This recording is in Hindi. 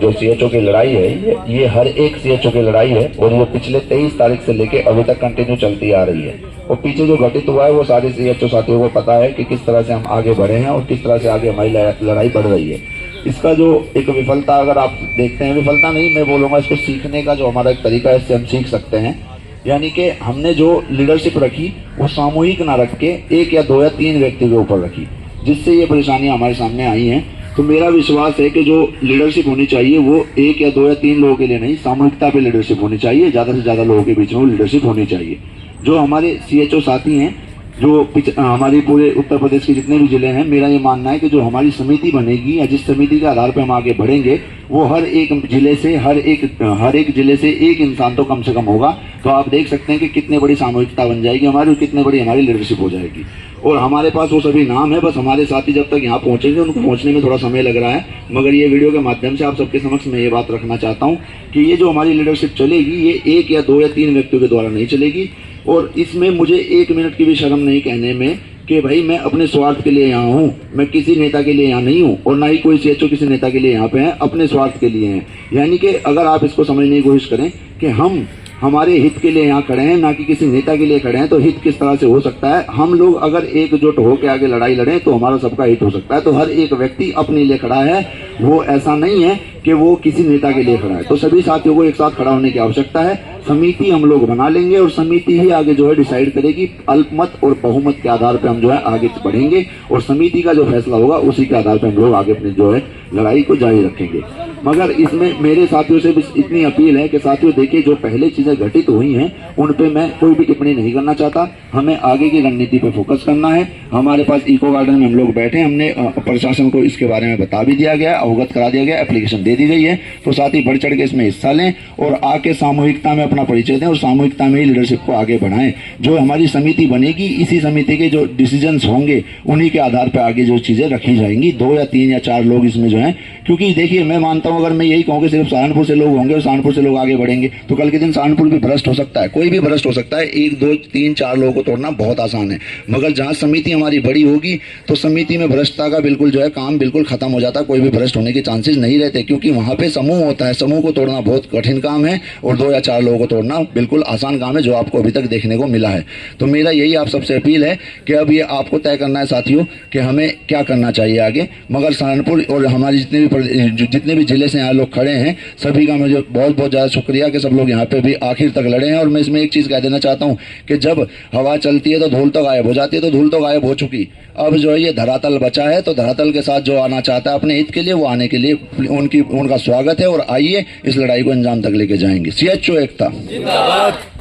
जो सीएचओ की लड़ाई है ये हर एक सीएचओ की लड़ाई है और ये पिछले 23 तारीख से लेके अभी तक कंटिन्यू चलती आ रही है। और पीछे जो घटित हुआ है वो सारे सीएचओ साथियों को पता है कि किस तरह से हम आगे बढ़े हैं और किस तरह से आगे हमारी लड़ाई बढ़ रही है। इसका जो एक विफलता अगर आप देखते हैं, विफलता नहीं मैं बोलूंगा, इसको सीखने का जो हमारा एक तरीका है इससे हम सीख सकते हैं। यानी कि हमने जो लीडरशिप रखी वो सामूहिक ना रख के 1 या 2 या 3 व्यक्ति के ऊपर रखी, जिससे ये परेशानियां हमारे सामने आई हैं। तो मेरा विश्वास है कि जो लीडरशिप होनी चाहिए वो 1 या 2 या 3 लोगों के लिए नहीं, सामूहिकता पे लीडरशिप होनी चाहिए। ज्यादा से ज्यादा लोगों के बीच में लीडरशिप होनी चाहिए। जो हमारे सीएचओ साथी हैं, जो हमारे पूरे उत्तर प्रदेश के जितने भी जिले हैं, मेरा ये मानना है कि जो हमारी समिति बनेगी या जिस समिति के आधार पर हम आगे बढ़ेंगे वो हर एक जिले से हर एक जिले से एक इंसान तो कम से कम होगा। तो आप देख सकते हैं कि कितनी बड़ी सामूहिकता बन जाएगी हमारी और कितनी बड़ी हमारी लीडरशिप हो जाएगी। और हमारे पास वो सभी नाम है, बस हमारे साथी जब तक यहाँ पहुंचेंगे उनको पहुंचने में थोड़ा समय लग रहा है। मगर ये वीडियो के माध्यम से आप सबके समक्ष मैं ये बात रखना चाहता हूँ कि ये जो हमारी लीडरशिप चलेगी ये 1 या 2 या 3 व्यक्तियों के द्वारा नहीं चलेगी। और इसमें मुझे 1 मिनट की भी शर्म नहीं कहने में कि भाई मैं अपने स्वार्थ के लिए यहाँ हूँ, मैं किसी नेता के लिए यहाँ नहीं हूँ और ना ही कोई सीएचओ किसी नेता के लिए यहाँ पे है, अपने स्वार्थ के लिए हैं। यानी कि अगर आप इसको समझने की कोशिश करें कि हम हमारे हित के लिए यहाँ खड़े हैं, ना कि किसी नेता के लिए खड़े हैं, तो हित किस तरह से हो सकता है। हम लोग अगर एकजुट होकर आगे लड़ाई लड़ें तो हमारा सबका हित हो सकता है। तो हर एक व्यक्ति अपने लिए खड़ा है, वो ऐसा नहीं है कि वो किसी नेता के लिए खड़ा है। तो सभी साथियों को एक साथ खड़ा होने की आवश्यकता है। समिति हम लोग बना लेंगे और समिति ही आगे जो है डिसाइड करेगी। अल्पमत और बहुमत के आधार पर हम जो है आगे बढ़ेंगे और समिति का जो फैसला होगा उसी के आधार पर हम लोग आगे अपनी जो है लड़ाई को जारी रखेंगे। मगर इसमें मेरे साथियों से भी इतनी अपील है कि साथियों देखिए, जो पहले चीजें घटित हुई हैं उन पे मैं कोई भी टिप्पणी नहीं करना चाहता। हमें आगे की रणनीति पे फोकस करना है। हमारे पास इको गार्डन में हम लोग बैठे, हमने प्रशासन को इसके बारे में बता भी दिया गया, अवगत करा दिया गया, एप्लीकेशन दे दी गई है। तो साथी बढ़ चढ़ के इसमें हिस्सा लें और आके सामूहिकता में अपना परिचय दें और सामूहिकता में ही लीडरशिप को आगे बढ़ाएं। जो हमारी समिति बनेगी, इसी समिति के जो डिसीजंस होंगे उन्हीं के आधार पर आगे जो चीजें रखी जाएंगी। 2 या 3 या 4 लोग इसमें जो है, क्योंकि देखिए मैं मानता हूं अगर मैं यही कहूँ कि सिर्फ सहारनपुर से लोग होंगे और सहारनपुर से लोग आगे बढ़ेंगे तो कल के दिन सहारनपुर भी भ्रष्ट हो सकता है, कोई भी भ्रष्ट हो सकता है। 1 2 3 4 लोगों को तोड़ना बहुत आसान है। मगर जहां समिति हमारी बड़ी होगी तो समिति में भ्रष्टता का बिल्कुल जो है काम बिल्कुल खत्म हो जाता है। कोई भी भ्रष्ट होने के चांसेस नहीं रहते, क्योंकि वहां पे समूह होता है। समूह को तोड़ना बहुत कठिन काम है और 2 या 4 लोगों को तोड़ना बिल्कुल आसान काम है, जो आपको अभी तक देखने को मिला है। तो मेरा यही आप सबसे अपील है कि अब ये आपको तय करना है साथियों कि हमें क्या करना चाहिए आगे। मगर सहारनपुर और हमारी जितने भी जिले से यहाँ लोग खड़े हैं सभी का मुझे बहुत बहुत ज़्यादा शुक्रिया कि सब लोग यहाँ पे भी आखिर तक लड़े हैं। और मैं इसमें एक चीज़ कह देना चाहता हूँ कि जब हवा चलती है तो धूल तो गायब हो जाती है, तो धूल तो गायब हो चुकी। अब जो है ये धरातल बचा है, तो धरातल के साथ जो आना चाहता है अपने हित के लिए वो आने के लिए उनका स्वागत है। और आइए इस लड़ाई को अंजाम तक लेके जाएंगे। सीएचओ एकता जिंदाबाद।